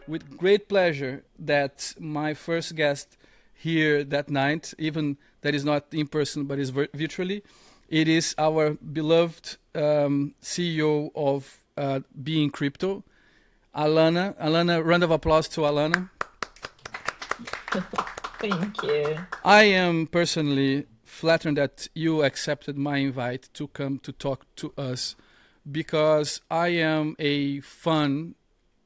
with great pleasure that my first guest here that night, even that is not in person but is virtually, it is our beloved CEO of BeInCrypto, Alena. Alena, round of applause to Alena. Thank you. I am personally flattered that you accepted my invite to come to talk to us because I am a fan.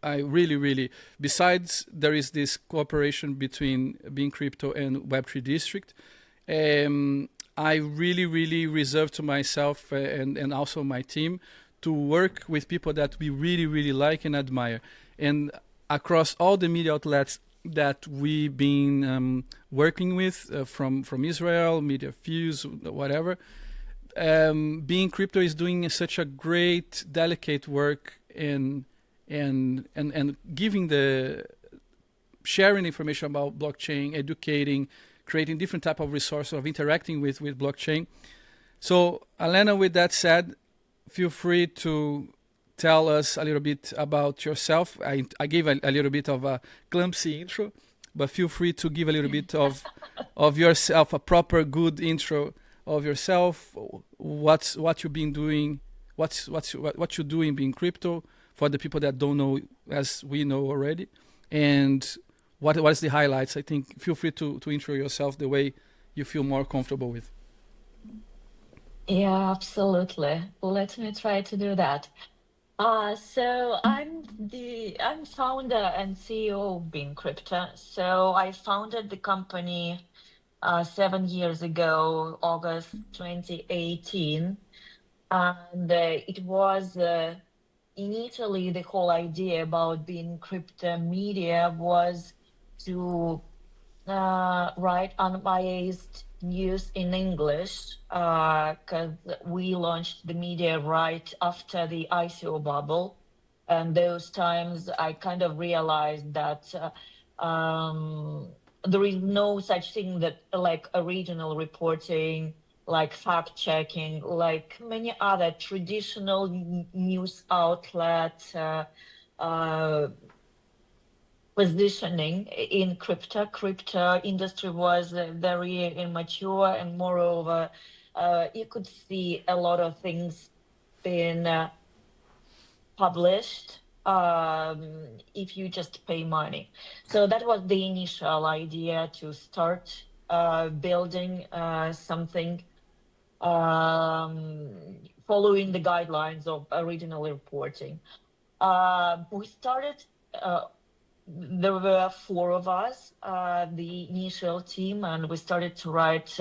I really, really, besides there is this cooperation between Being Crypto and Web3 District, I really, really reserve to myself and also my team to work with people that we really, really like and admire. And across all the media outlets that we've been working with from Israel, Media Fuse, whatever, Being Crypto is doing such a great, delicate work in and giving the sharing information about blockchain, educating, creating different type of resources of interacting with blockchain. So, Alena, with that said, feel free to tell us a little bit about yourself. I gave a little bit of a clumsy intro, but feel free to give a little bit of yourself, a proper good intro of yourself. What you've been doing, what you do in Being Crypto for the people that don't know, as we know already, and what is the highlights. I think feel free to intro yourself the way you feel more comfortable with. Yeah, absolutely. Let me try to do that. So I'm founder and CEO of Bean Crypto. So I founded the company 7 years ago, August 2018, and it was initially the whole idea about being crypto media was to write unbiased news in English because we launched the media right after the ICO bubble. And those times I kind of realized that there is no such thing that like original reporting, like fact checking, like many other traditional news outlets. Positioning in crypto industry was very immature, and moreover you could see a lot of things being published if you just pay money. So that was the initial idea, to start building something following the guidelines of original reporting. We started there were four of us, the initial team, and we started to write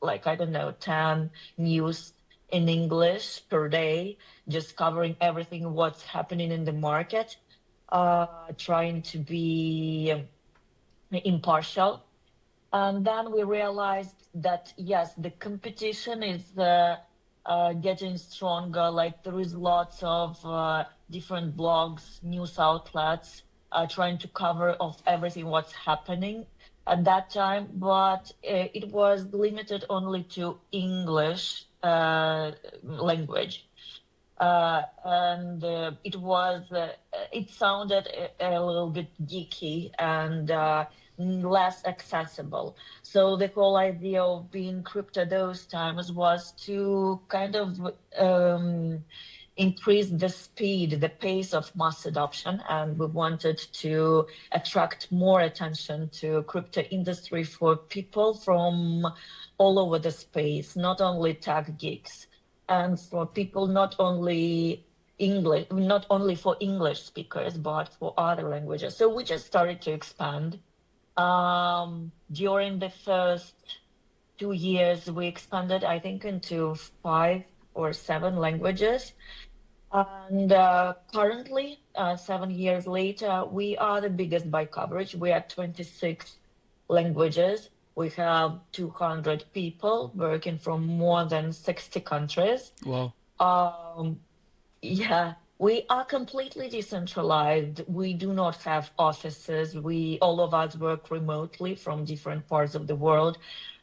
like, I don't know, 10 news in English per day, just covering everything what's happening in the market, trying to be impartial. And then we realized that, yes, the competition is getting stronger. Like there is lots of different blogs, news outlets, trying to cover of everything what's happening at that time, but it was limited only to English language. And it sounded a little bit geeky and less accessible. So the whole idea of being crypto those times was to kind of increase the speed, the pace of mass adoption, and we wanted to attract more attention to crypto industry for people from all over the space, not only tech geeks, and for people not only English, not only for English speakers, but for other languages. So we just started to expand. During the first 2 years, we expanded, I think, into 5 or 7 languages. And currently, 7 years later, we are the biggest by coverage. We are 26 languages. We have 200 people working from more than 60 countries. Wow. Yeah, we are completely decentralized. We do not have offices. All of us work remotely from different parts of the world.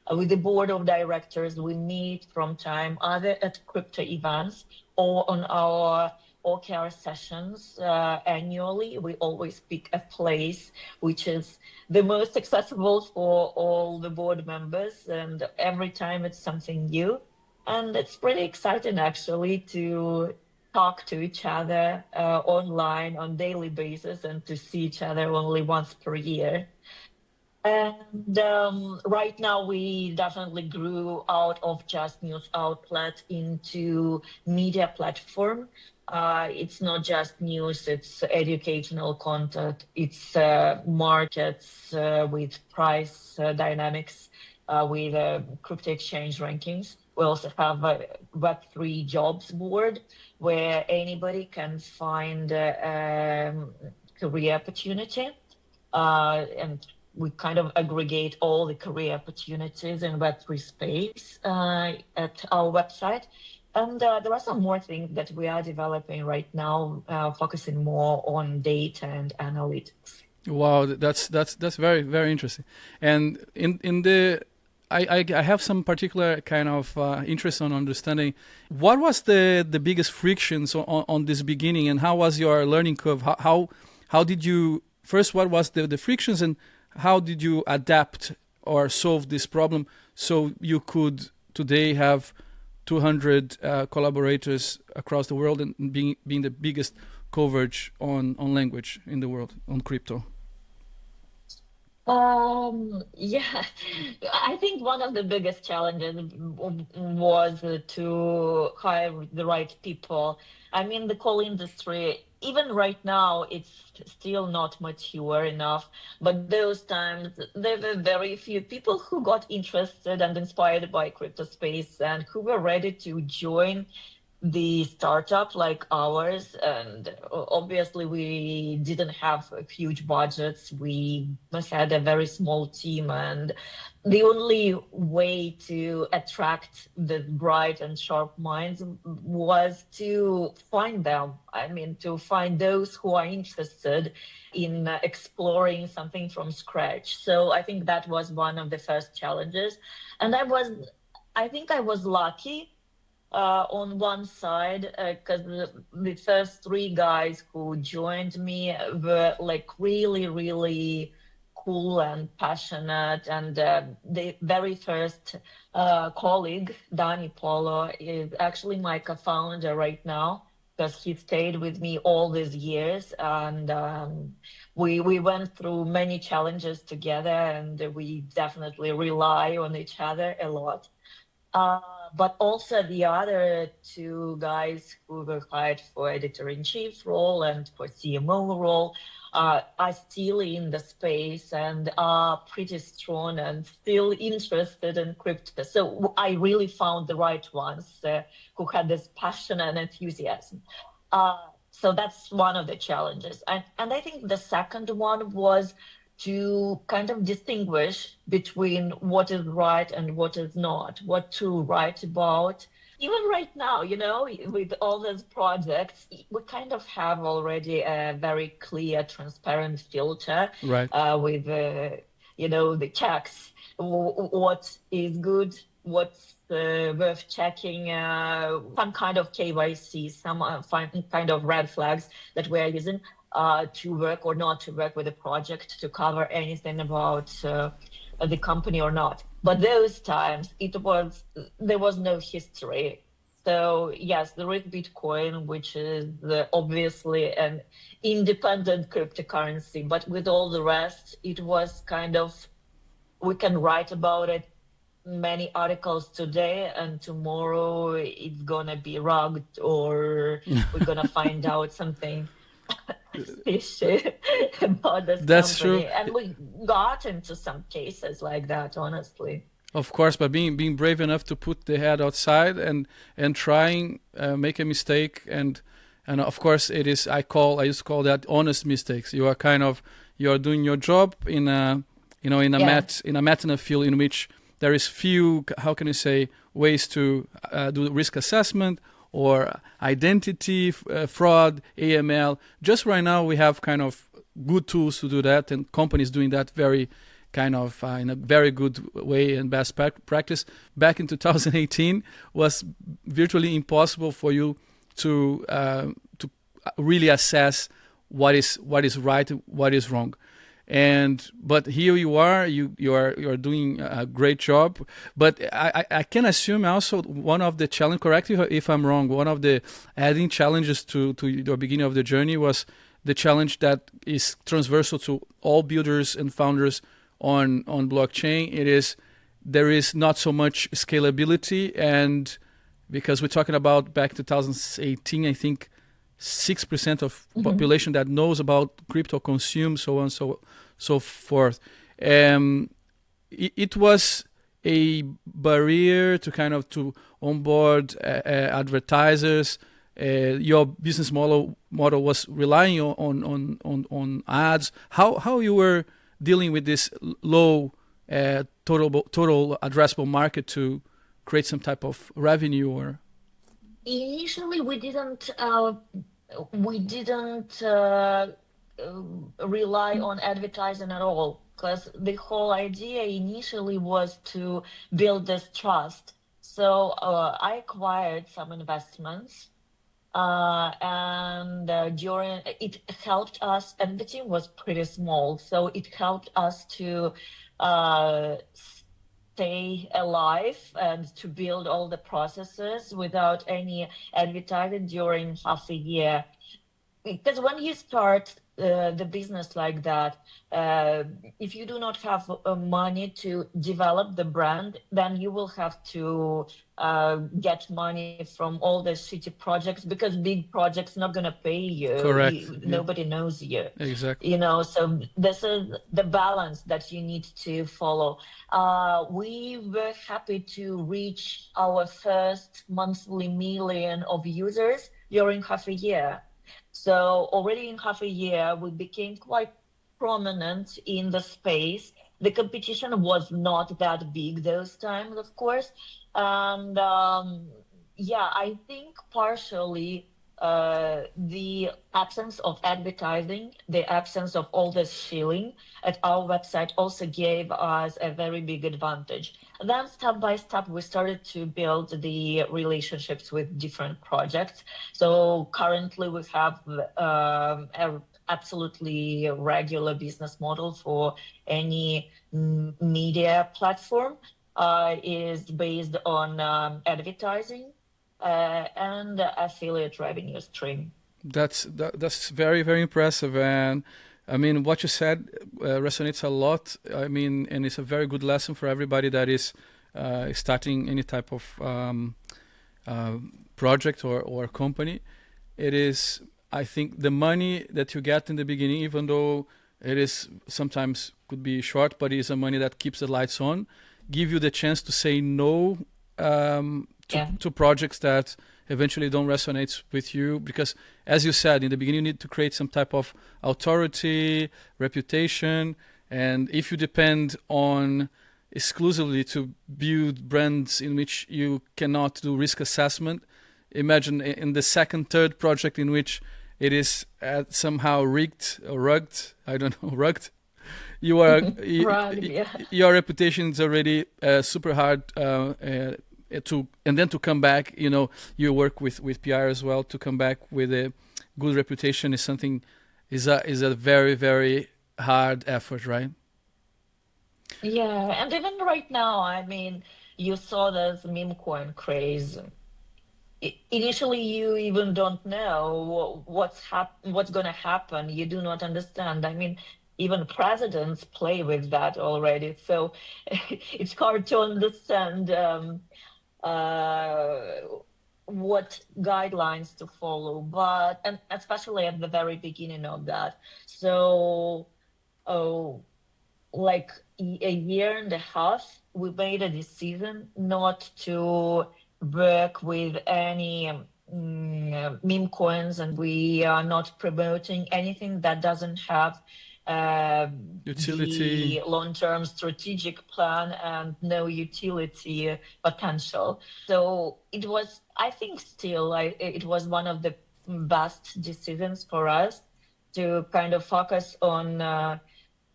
With the board of directors, we meet from time either at crypto events or on our OKR sessions annually. We always pick a place which is the most accessible for all the board members, and every time it's something new. And it's pretty exciting actually to talk to each other online on daily basis and to see each other only once per year. And right now, we definitely grew out of just news outlet into media platform. It's not just news; it's educational content. It's markets with price dynamics, with crypto exchange rankings. We also have a Web3 jobs board where anybody can find career opportunity and we kind of aggregate all the career opportunities in Web3 space at our website. And there are some more things that we are developing right now, focusing more on data and analytics. Wow, that's very, very interesting. And in the I have some particular kind of interest on understanding what was the biggest frictions on this beginning, and how was your learning curve? How did you first? What was the frictions, and how did you adapt or solve this problem so you could today have 200 collaborators across the world and being the biggest coverage on language in the world on crypto? Yeah, I think one of the biggest challenges was to hire the right people. I mean, the coal industry, even right now, it's still not mature enough. But those times, there were very few people who got interested and inspired by crypto space and who were ready to join the startup like ours. And obviously we didn't have huge budgets. We must had a very small team, and the only way to attract the bright and sharp minds was to find them. I mean, to find those who are interested in exploring something from scratch. So I think that was one of the first challenges. And I think I was lucky on one side, because the first three guys who joined me were like really, really cool and passionate. And the very first colleague, Danny Polo, is actually my co-founder right now because he stayed with me all these years. And we went through many challenges together, and we definitely rely on each other a lot. But also the other two guys who were hired for editor-in-chief role and for CMO role are still in the space and are pretty strong and still interested in crypto. So I really found the right ones who had this passion and enthusiasm. So that's one of the challenges. And I think the second one was to kind of distinguish between what is right and what is not, what to write about. Even right now, with all those projects, we kind of have already a very clear, transparent filter Right. with, the checks, what is good, what's worth checking, some kind of KYC, some kind of red flags that we're using to work or not to work with the project, to cover anything about the company or not. But those times there was no history. So yes, there is Bitcoin, which is obviously an independent cryptocurrency, but with all the rest, it was kind of, we can write about it many articles today, and tomorrow it's gonna be rugged, or we're gonna find out something issue about this That's company. true. And we got into some cases like that, honestly. Of course, but being brave enough to put the head outside and trying make a mistake, and of course it is I used to call that honest mistakes. You are doing your job in a in a field in which there is few, how can you say, ways to do risk assessment or identity fraud, AML. Just right now we have kind of good tools to do that, and companies doing that very kind of in a very good way and best practice back in 2018 was virtually impossible for you to really assess what is right, what is wrong. But here you are, you're doing a great job. But I can assume also one of the challenge, correct me if I'm wrong, one of the adding challenges to the beginning of the journey was the challenge that is transversal to all builders and founders on blockchain. There is not so much scalability, and because we're talking about back 2018, I think 6% of population that knows about crypto consumes, so on, so forth. It was a barrier to kind of to onboard advertisers. Your business model was relying on ads. How you were dealing with this low total addressable market to create some type of revenue? Or Initially, we didn't rely on advertising at all, because the whole idea initially was to build this trust. So I acquired some investments, and during it helped us, and the team was pretty small, so it helped us to stay alive and to build all the processes without any advertising during half a year. Because when you start the business like that, if you do not have money to develop the brand, then you will have to get money from all the city projects, because big projects not gonna pay you. correct, yeah, Nobody knows you. exactly. So this is the balance that you need to follow. We were happy to reach our first monthly million of users during half a year. So already in half a year, we became quite prominent in the space. The competition was not that big those times, of course. And I think partially the absence of advertising, the absence of all this shilling at our website also gave us a very big advantage. Then step by step, we started to build the relationships with different projects. So currently we have a absolutely regular business model for any media platform is based on advertising and affiliate revenue stream. That's very, very impressive. And I mean, what you said resonates a lot. I mean, and it's a very good lesson for everybody that is starting any type of project or company. It is, I think, the money that you get in the beginning, even though it is sometimes could be short, but it is a money that keeps the lights on, give you the chance to say no to projects that eventually don't resonate with you. Because, as you said, in the beginning, you need to create some type of authority, reputation. And if you depend on exclusively to build brands in which you cannot do risk assessment, imagine in the second, third project in which it is somehow rigged or rugged, I don't know, rugged, you are your reputation is already super hard and then to come back, you work with PR as well, to come back with a good reputation is a very, very hard effort, right? Yeah, and even right now, I mean, you saw this meme coin craze. Initially, you even don't know what's gonna happen. You do not understand. I mean, even presidents play with that already, so it's hard to understand uh, what guidelines to follow, and especially at the very beginning of that. So, oh, like a year and a half, we made a decision not to work with any meme coins, and we are not promoting anything that doesn't have Utility. the long-term strategic plan and no utility potential. So it was, I think, still, it was one of the best decisions for us to kind of focus on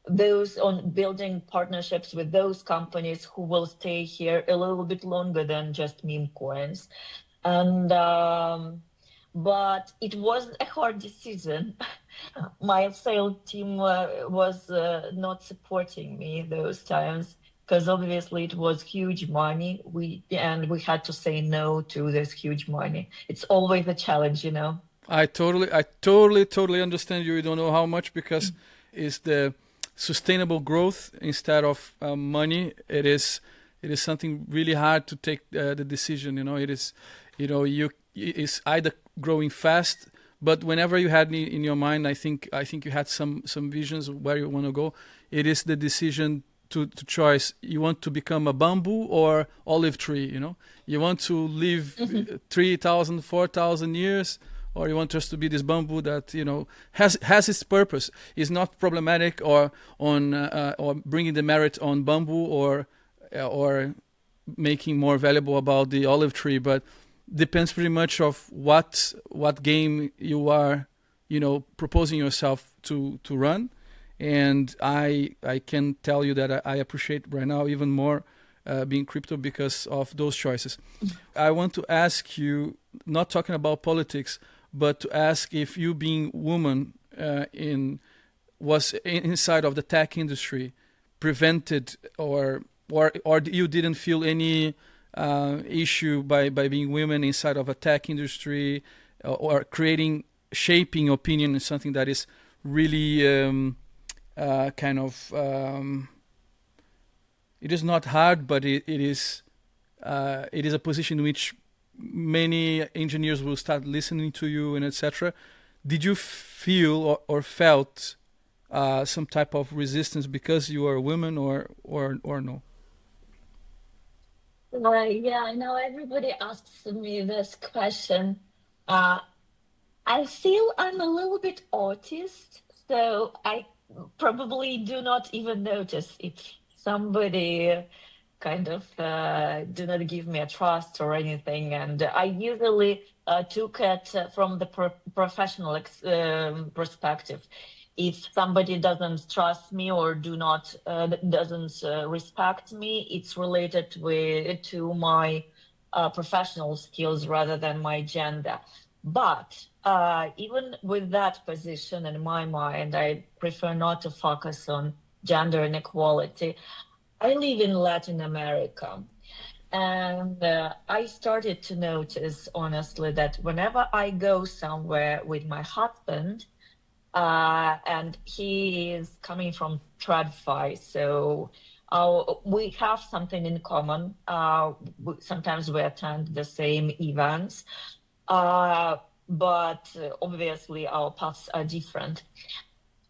those on building partnerships with those companies who will stay here a little bit longer than just meme coins. And but it was a hard decision. My sales team was not supporting me those times because obviously it was huge money. We had to say no to this huge money. It's always a challenge, you know. I totally understand you. You don't know how much because it's the sustainable growth instead of money. It is something really hard to take the decision. It is, you it's either growing fast, but whenever you had in your mind, I think you had some visions of where you want to go. It is the decision to choice. You want to become a bamboo or olive tree. You want to live 3,000, 4,000 years, or you want just to be this bamboo that has its purpose. Is not problematic or on or bringing the merit on bamboo or making more valuable about the olive tree, but depends pretty much of what game you are proposing yourself to run. And I can tell you that I appreciate right now even more BeInCrypto because of those choices. I want to ask you, not talking about politics, but to ask if you being woman was inside of the tech industry prevented or you didn't feel any issue by being women inside of a tech industry or shaping opinion is something that is really kind of it is not hard, but it is a position in which many engineers will start listening to you and etc. Did you feel or felt some type of resistance because you are a woman or no? Yeah, I know everybody asks me this question. Uh, I feel I'm a little bit autist, so I probably do not even notice if somebody kind of do not give me a trust or anything. And I usually took it from the professional perspective. If somebody doesn't trust me or doesn't respect me, it's related to my professional skills rather than my gender. But even with that position in my mind, I prefer not to focus on gender inequality. I live in Latin America, and I started to notice, honestly, that whenever I go somewhere with my husband, and he is coming from TradFi, so we have something in common. Sometimes we attend the same events, but obviously our paths are different.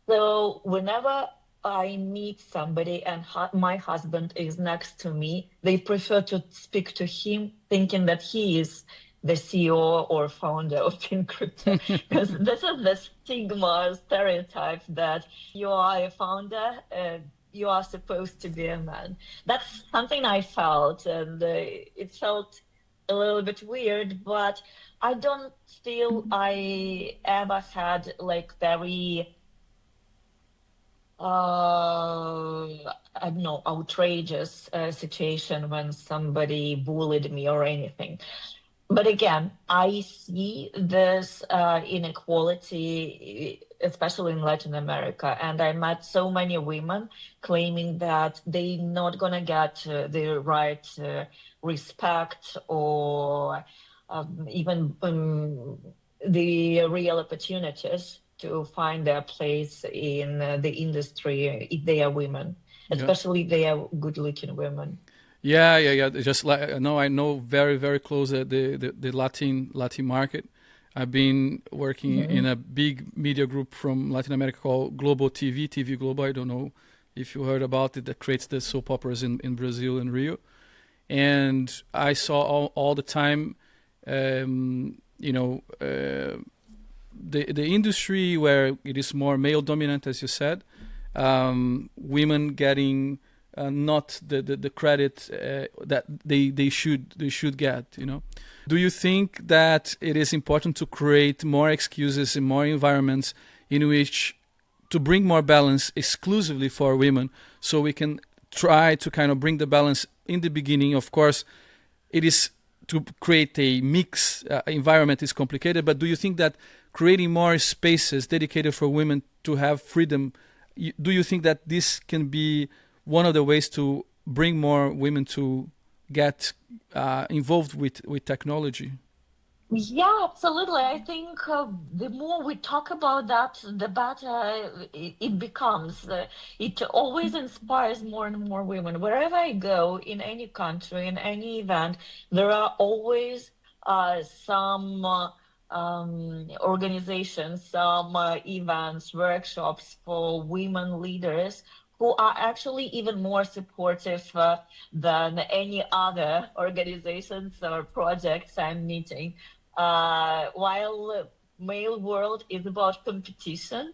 So whenever I meet somebody and my husband is next to me, they prefer to speak to him, thinking that he is the CEO or founder of BeInCrypto, because this is the stigma stereotype that you are a founder. You are supposed to be a man. That's something I felt, and it felt a little bit weird, but I don't feel I ever had like very I don't know, outrageous situation when somebody bullied me or anything. But again, I see this inequality, especially in Latin America, and I met so many women claiming that they're not gonna get the right respect or even the real opportunities to find their place in the industry if they are women, Yeah. especially if they are good-looking women. Yeah. Just like I know very, very close the Latin market. I've been working in Mhm. a big media group from Latin America called Global TV Global. I don't know if you heard about it, that creates the soap operas in Brazil and Rio. And I saw all the time, the industry where it is more male dominant, as you said, women getting not the credit that they should get. Do you think that it is important to create more excuses in more environments in which to bring more balance exclusively for women, so we can try to kind of bring the balance in the beginning. Of course, it is to create a mix environment is complicated, but do you think that creating more spaces dedicated for women to have freedom, do you think that this can be one of the ways to bring more women to get involved with technology? Yeah, absolutely. I think the more we talk about that, the better it becomes. It always inspires more and more women. Wherever I go, in any country, in any event, there are always some organizations, some events, workshops for women leaders who are actually even more supportive than any other organizations or projects I'm meeting. While male world is about competition,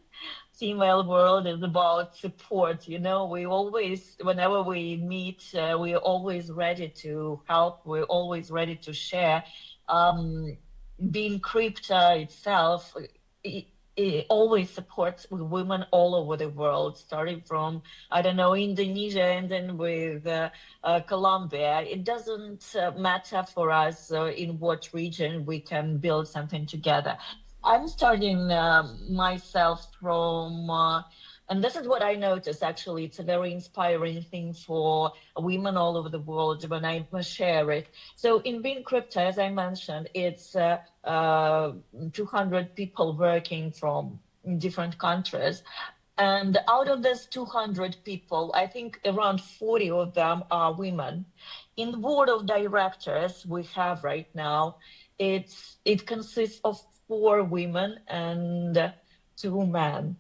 female world is about support. You know, we always, whenever we meet, we're always ready to help. We're always ready to share. BeInCrypto itself, it always supports women all over the world, starting from, I don't know, Indonesia and then with Colombia. It doesn't matter for us in what region we can build something together. I'm starting myself from, and this is what I noticed actually. It's a very inspiring thing for women all over the world when I share it. So in BeInCrypto, as I mentioned, it's 200 people working from different countries. And out of those 200 people, I think around 40 of them are women. In the board of directors we have right now, it consists of 4 women and 2 men.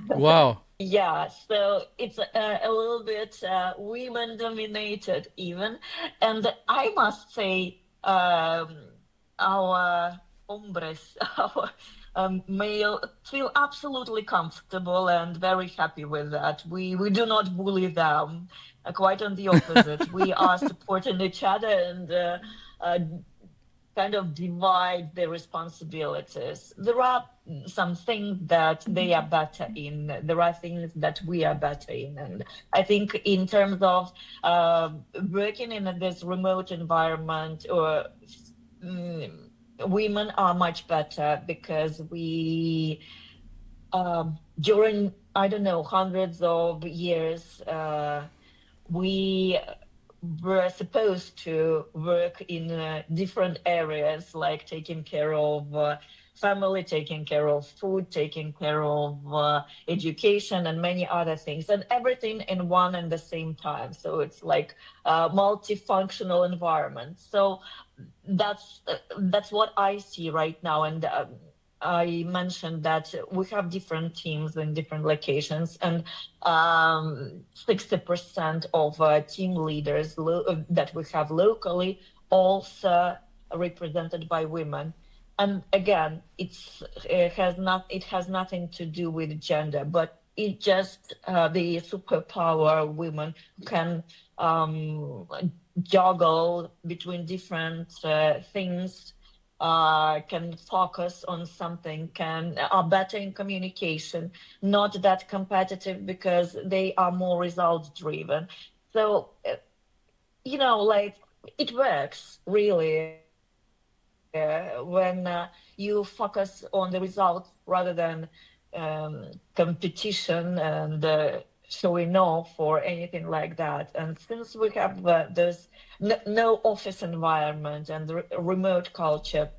Wow. Yeah, so it's a little bit women dominated even. And I must say, our hombres, our male feel absolutely comfortable and very happy with that. We do not bully them, quite on the opposite. We are supporting each other and uh, kind of divide the responsibilities. There are some things that they are better in. There are things that we are better in. And I think in terms of working in this remote environment, or women are much better because we, during, I don't know, hundreds of years, we were supposed to work in different areas, like taking care of family, taking care of food, taking care of education, and many other things, and everything in one and the same time. So it's like a multifunctional environment. So that's what I see right now. And I mentioned that we have different teams in different locations, and 60% of team leaders that we have locally also represented by women. And again, it has nothing to do with gender, but it just the superpower women can juggle between different things, can focus on something, are better in communication, not that competitive because they are more results driven. So, like it works really when you focus on the results rather than competition and showing off or anything like that. And since we have this no office environment and remote culture,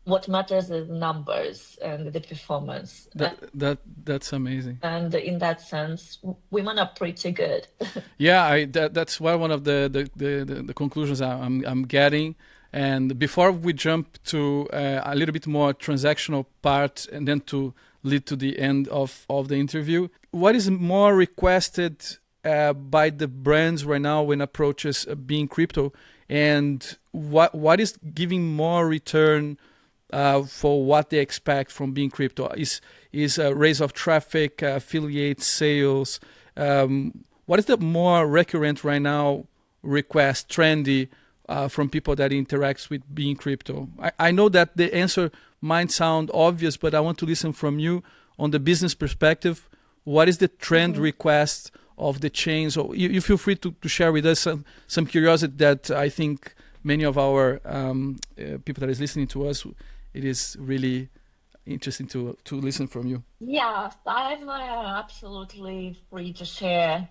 what matters is numbers and the performance. That's amazing. And in that sense, women are pretty good. Yeah, that's one of the conclusions I'm getting. And before we jump to a little bit more transactional part, and then to lead to the end of the interview, what is more requested by the brands right now when approaches BeInCrypto, and what is giving more return for what they expect from BeInCrypto? Is a raise of traffic, affiliate sales? What is the more recurrent right now request, trendy, from people that interacts with BeInCrypto? I know that the answer might sound obvious, but I want to listen from you. on the business perspective, what is the trend request of the chain? So you feel free to share with us some curiosity that I think many of our people that is listening to us, it is really interesting to listen from you. Yeah, I'm absolutely free to share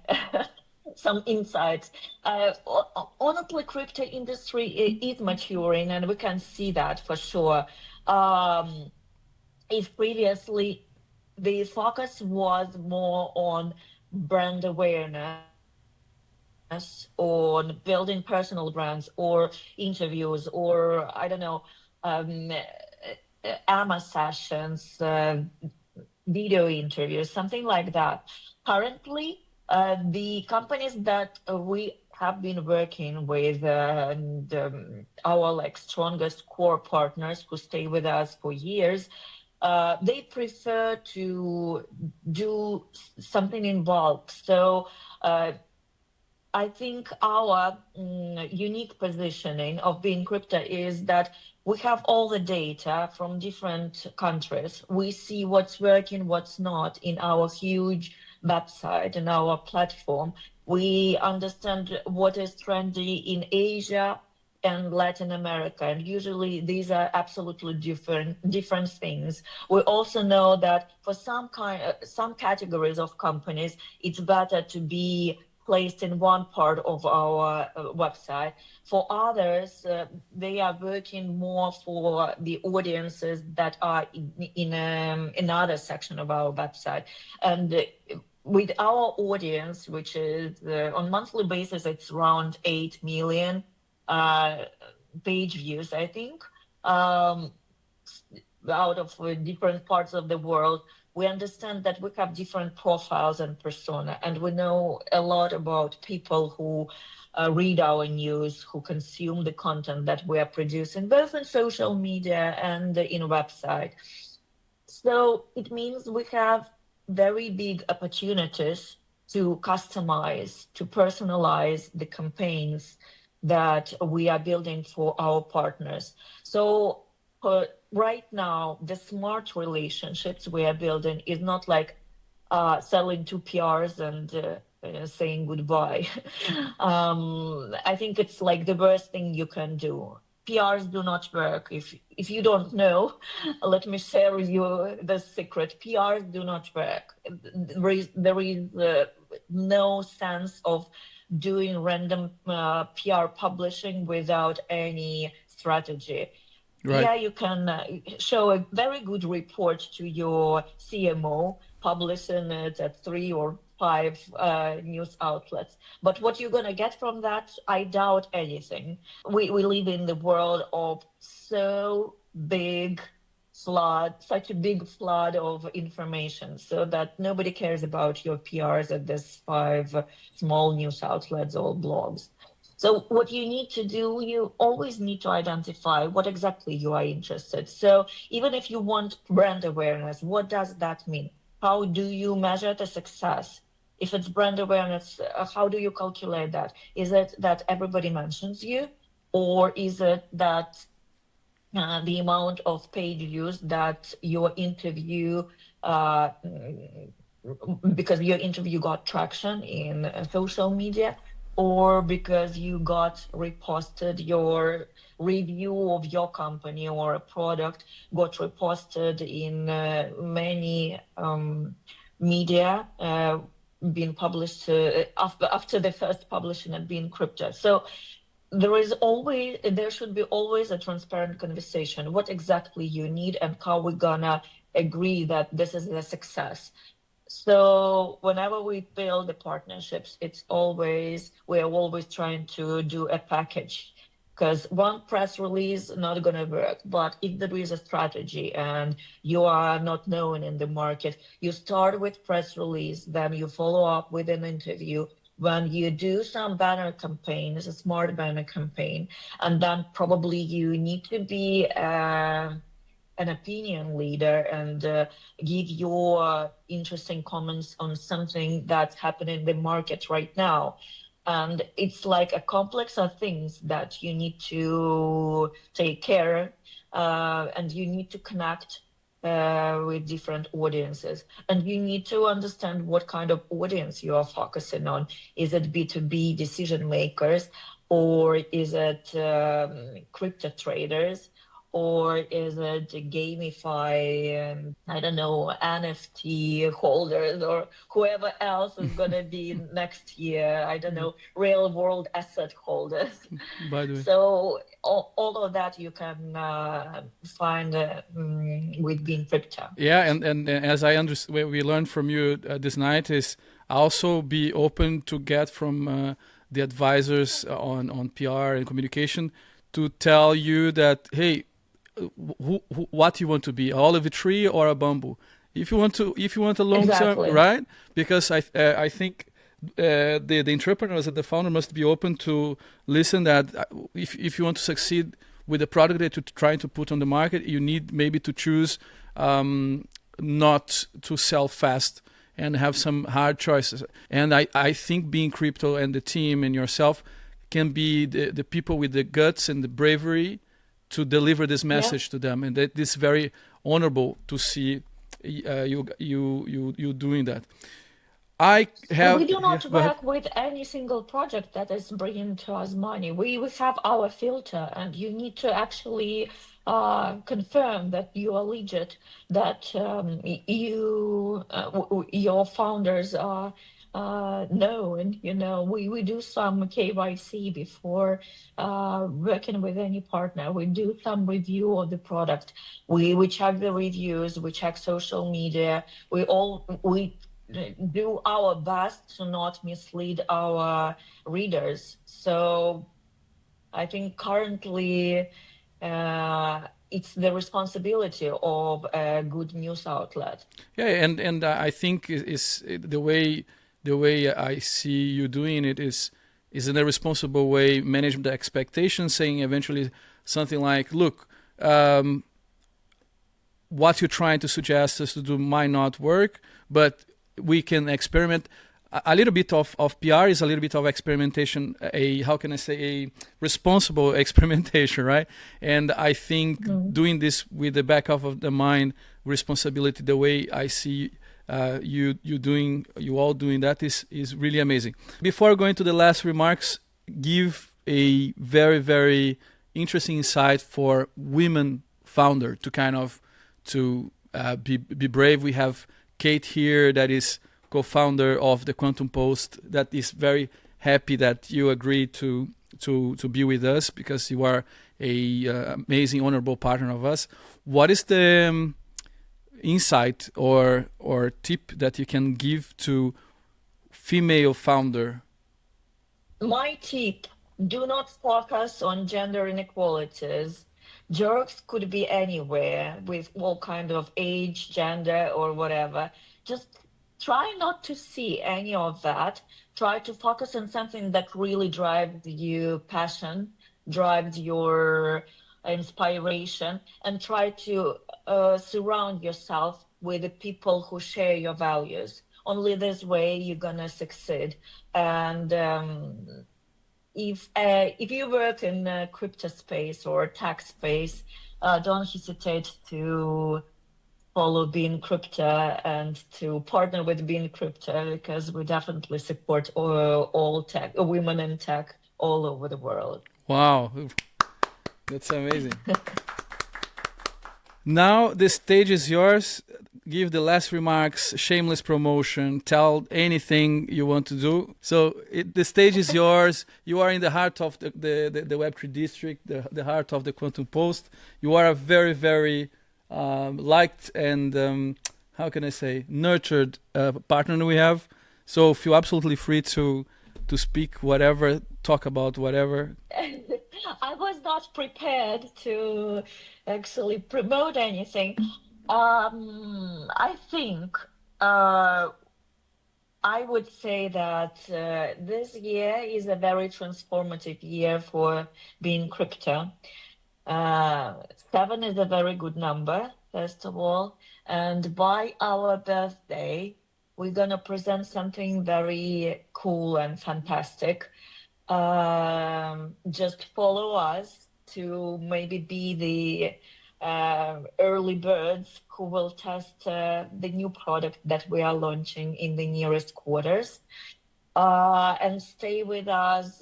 some insights. Honestly, crypto industry is maturing, and we can see that for sure. If previously the focus was more on brand awareness, on building personal brands or interviews or I don't know, um, AMA sessions, video interviews, something like that. Currently, the companies that we have been working with and our like strongest core partners who stay with us for years, they prefer to do something in bulk. So I think our unique positioning of BeInCrypto is that we have all the data from different countries. We see what's working, what's not in our huge website and our platform. We understand what is trendy in Asia and Latin America, and usually these are absolutely different things. We also know that for some categories of companies, it's better to be placed in one part of our website. For others, they are working more for the audiences that are in another section of our website. And with our audience, which is on monthly basis, it's around 8 million page views, I think, out of different parts of the world. We understand that we have different profiles and persona, and we know a lot about people who read our news, who consume the content that we are producing, both in social media and in website. So it means we have very big opportunities to customize, to personalize the campaigns that we are building for our partners. So right now, the smart relationships we are building is not like selling to PRs and saying goodbye. I think it's like the worst thing you can do. PRs do not work. If you don't know, let me share with you the secret. PRs do not work. There is no sense of doing random PR publishing without any strategy. Right. Yeah, you can show a very good report to your CMO, publishing it at 3 or 5 news outlets. But what you're going to get from that, I doubt anything. We live in the world of such a big flood of information, so that nobody cares about your PRs at this 5 small news outlets or blogs. So what you need to do, you always need to identify what exactly you are interested. So even if you want brand awareness, what does that mean? How do you measure the success? If it's brand awareness, how do you calculate that? Is it that everybody mentions you? Or is it that the amount of page views that your interview, because your interview got traction in social media, or because you got reposted, your review of your company or a product got reposted in many media, being published after the first publishing had been BeInCrypto. So there should be always a transparent conversation, what exactly you need and how we're gonna agree that this is a success. So whenever we build the partnerships, we are always trying to do a package, because one press release not going to work. But if there is a strategy and you are not known in the market, you start with press release, then you follow up with an interview. When you do some banner campaign, it's a smart banner campaign, and then probably you need to be an opinion leader and give your interesting comments on something that's happening in the market right now. And it's like a complex of things that you need to take care, and you need to connect with different audiences. And you need to understand what kind of audience you are focusing on. Is it B2B decision makers, or is it crypto traders? Or is it gamify, I don't know, NFT holders, or whoever else is going to be next year? I don't Yeah. know, real world asset holders. By the way. So all of that you can find with BeInCrypto. Yeah, and as I understand, what we learned from you this night is also be open to get from the advisors on PR and communication to tell you that, hey, what you want to be, a olive tree or a bamboo. If you want a long term, Exactly. right? Because I think the entrepreneurs and the founder must be open to listen that if you want to succeed with the product that you're trying to put on the market, you need maybe to choose not to sell fast and have some hard choices. And I think BeInCrypto and the team and yourself can be the people with the guts and the bravery to deliver this message to them, and that is very honorable to see you doing that. I have We do not go ahead. work with any single project that is bringing to us money. We have our filter, and you need to actually confirm that you are legit, that your founders are known. We do some KYC before working with any partner. We do some review of the product. We check the reviews. We check social media. We do our best to not mislead our readers. So I think currently it's the responsibility of a good news outlet. Yeah, and I think is the way I see you doing it is in a responsible way, manage the expectations, saying eventually something like, look, what you're trying to suggest us to do might not work, but we can experiment. A little bit of PR is a little bit of experimentation, how can I say, a responsible experimentation, right? And I think doing this with the back of the mind, responsibility, the way I see you all doing that is really amazing. Before going to the last remarks, give a very, very interesting insight for women founder to kind of be brave. We have Kate here, that is co-founder of the Quantum Post, that is very happy that you agreed to be with us because you are a amazing, honorable partner of us. What is the insight or tip that you can give to female founder? My tip: do not focus on gender inequalities. Jerks could be anywhere with all kind of age, gender, or whatever. Just try not to see any of that. Try to focus on something that really drives you passion, drives your inspiration, and try to surround yourself with the people who share your values. Only this way you're gonna succeed. And if you work in crypto space or tech space, don't hesitate to follow BeInCrypto and to partner with BeInCrypto, because we definitely support all tech, women in tech all over the world. Wow, that's amazing. Now the stage is yours. Give the last remarks, shameless promotion, tell anything you want to do. So the stage is yours. You are in the heart of the Web3 district, the heart of the Quantum Post. You are a very, very liked and, how can I say, nurtured partner we have. So feel absolutely free to speak whatever, talk about whatever. I was not prepared to actually promote anything. I think I would say that this year is a very transformative year for BeInCrypto. 7 is a very good number, first of all. And by our birthday, we're gonna present something very cool and fantastic. Just follow us to maybe be the early birds who will test the new product that we are launching in the nearest quarters. And stay with us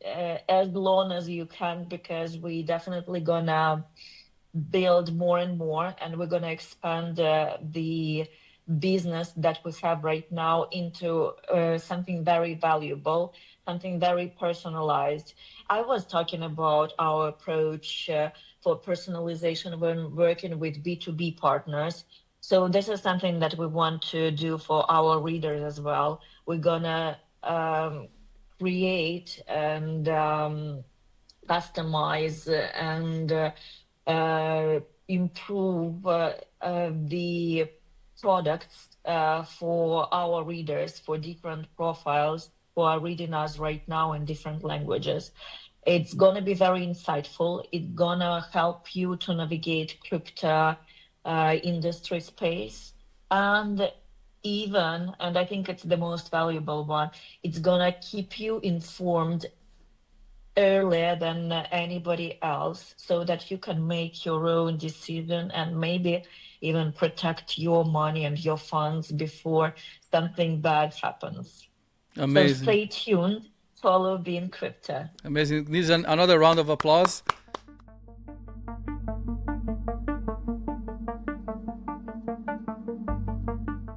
as long as you can, because we definitely gonna build more and more, and we're gonna expand the business that we have right now into something very valuable, something very personalized. I was talking about our approach for personalization when working with B2B partners. So this is something that we want to do for our readers as well. We're gonna create and customize and improve the products for our readers, for different profiles who are reading us right now in different languages. It's gonna be very insightful. It's gonna help you to navigate crypto industry space, and even, and I think it's the most valuable one, it's gonna keep you informed earlier than anybody else, so that you can make your own decision and maybe even protect your money and your funds before something bad happens. So Amazing. stay tuned, follow BeInCrypto. Amazing. Needs another round of applause.